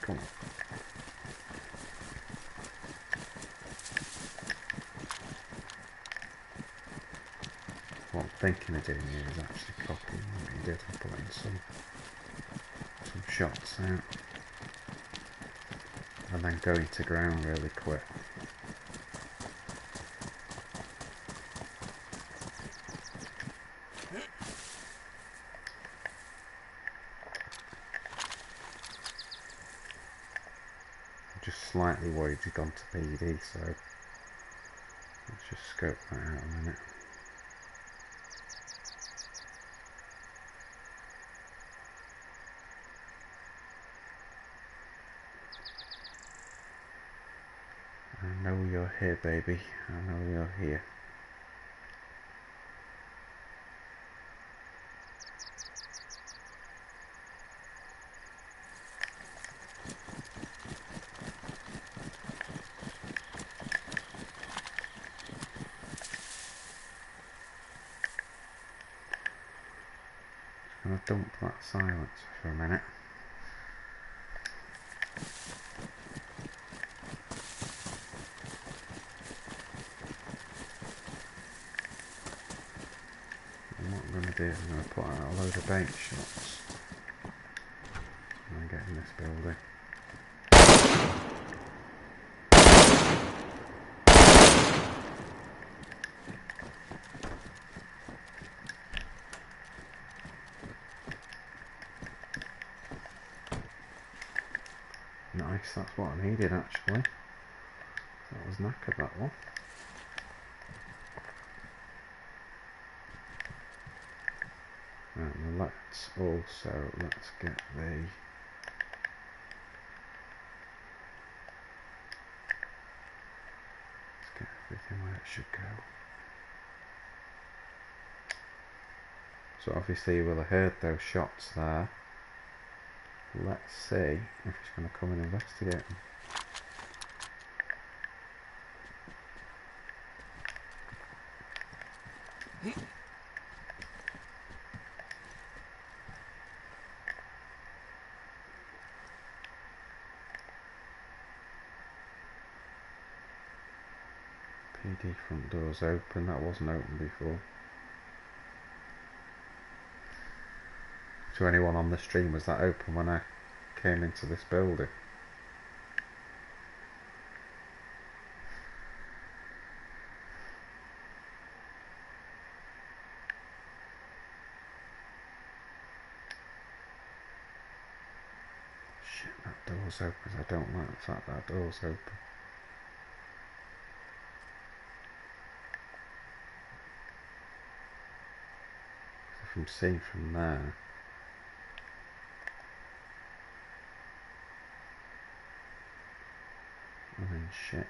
come on. What I'm thinking of doing here is actually copying what he did and putting some shots out and then going to ground really quick. I'm just slightly worried he's gone to PD, so let's just scope that out a minute. I know you're here, baby. I know you're here. that silence for a minute. And what I'm going to do is I'm going to put out a load of bait shots and get in this building. Nice, that's what I needed actually. That was knackered, that one. And let's get everything where it should go. So obviously you will have heard those shots there. Let's see if he's going to come and investigate them. PD front door's open, that wasn't open before. To anyone on the stream, was that open when I came into this building? Shit, that door's open. I don't like the fact that door's open. If I'm seeing from there, I'm in shit.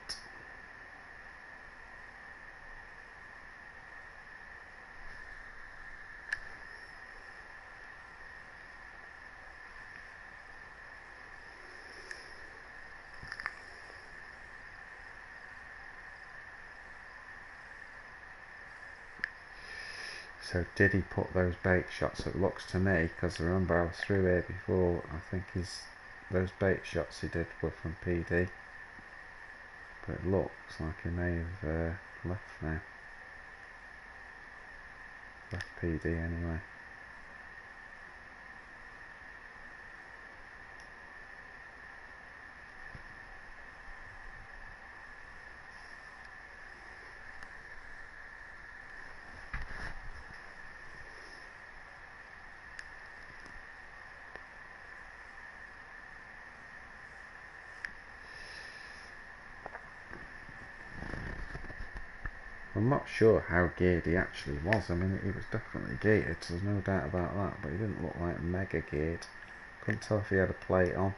So did he put those bait shots? It looks to me, because remember I was through here before, I think those bait shots he did were from PD. But it looks like he may have left now. Left PD anyway. I'm not sure how geared he actually was. I mean, he was definitely geared, so there's no doubt about that, but he didn't look like mega geared. Couldn't tell if he had a plate on.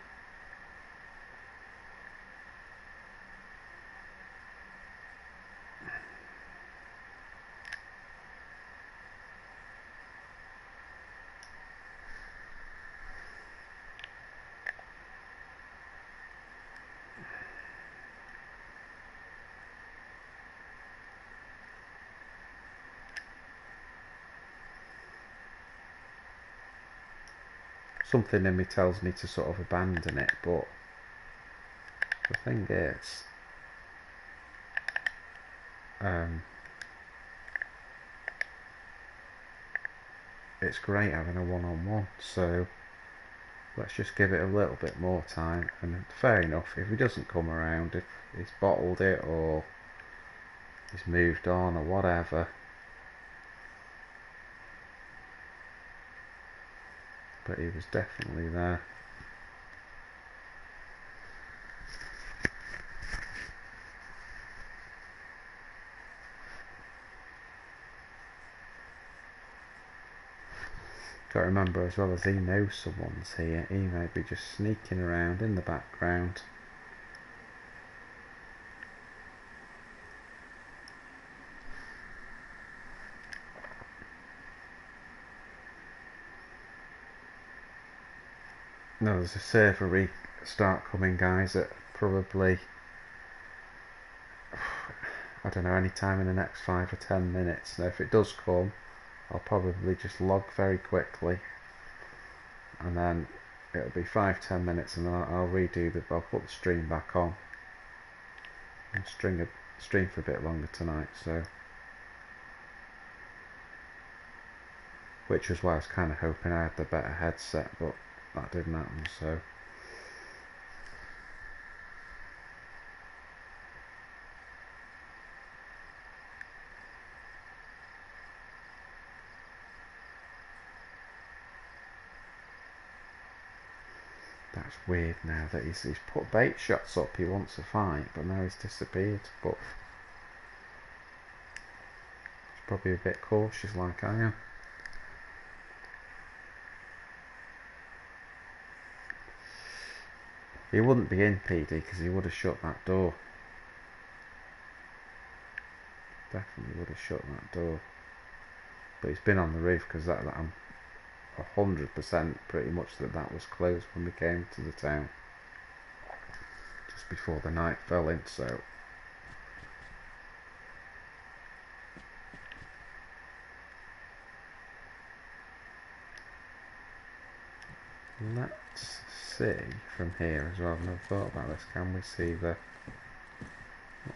Something in me tells me to sort of abandon it, but the thing is, it's great having a one-on-one, so let's just give it a little bit more time. And fair enough, if he doesn't come around, if he's bottled it or he's moved on or whatever, but he was definitely there. Got to remember as well, as he knows someone's here, he may be just sneaking around in the background. No, there's a server restart coming, guys, at probably, I don't know, any time in the next 5 or 10 minutes. Now if it does come, I'll probably just log very quickly and then it'll be 5-10 minutes, and then I'll redo I'll put the stream back on and stream for a bit longer tonight. So, which was why I was kind of hoping I had the better headset, but that didn't happen. So. That's weird now that he's put bait shots up. He wants a fight, but now he's disappeared. But he's probably a bit cautious like I am. He wouldn't be in PD because he would have shut that door. Definitely would have shut that door. But he's been on the roof because I'm 100% pretty much that was closed when we came to the town. Just before the night fell in, so. Let's see from here as well. I've never thought about this. Can we see what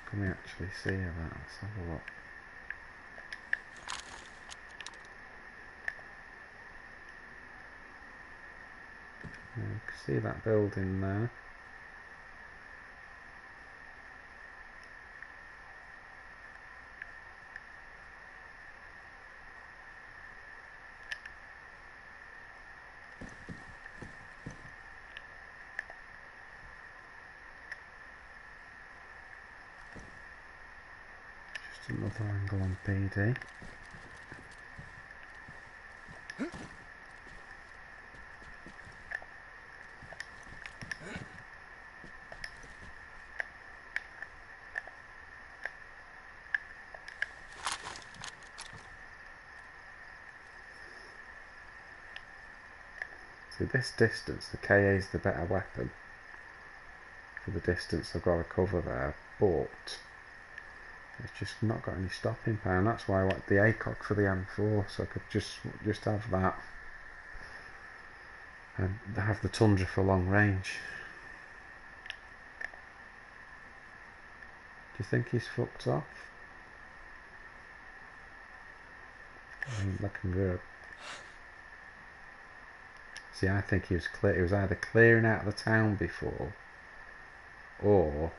can we actually see of that? Let's have a look. You can see that building there. Just another angle on PD. So this distance, the KA is the better weapon for the distance I've got to cover there, but it's just not got any stopping power, and that's why I want the ACOG for the M4, so I could just have that and have the Tundra for long range. Do you think he's fucked off? Ain't looking good. See, I think he was clear. He was either clearing out of the town before, or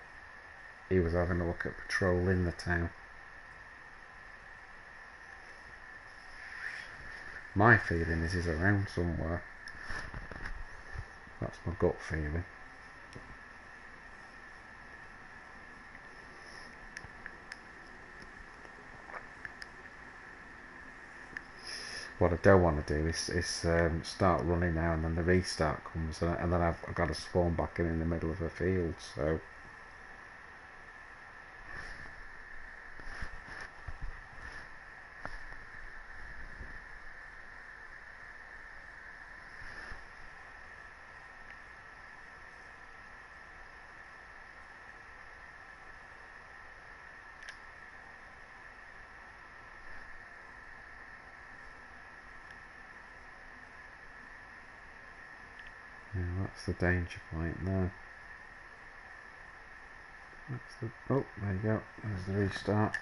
he was having a look at patrol in the town. My feeling is he's around somewhere. That's my gut feeling. What I don't want to do is start running now, and then the restart comes, and then I've got to spawn back in the middle of a field. So. Yeah, that's the danger point there. Oh, there you go. There's the restart.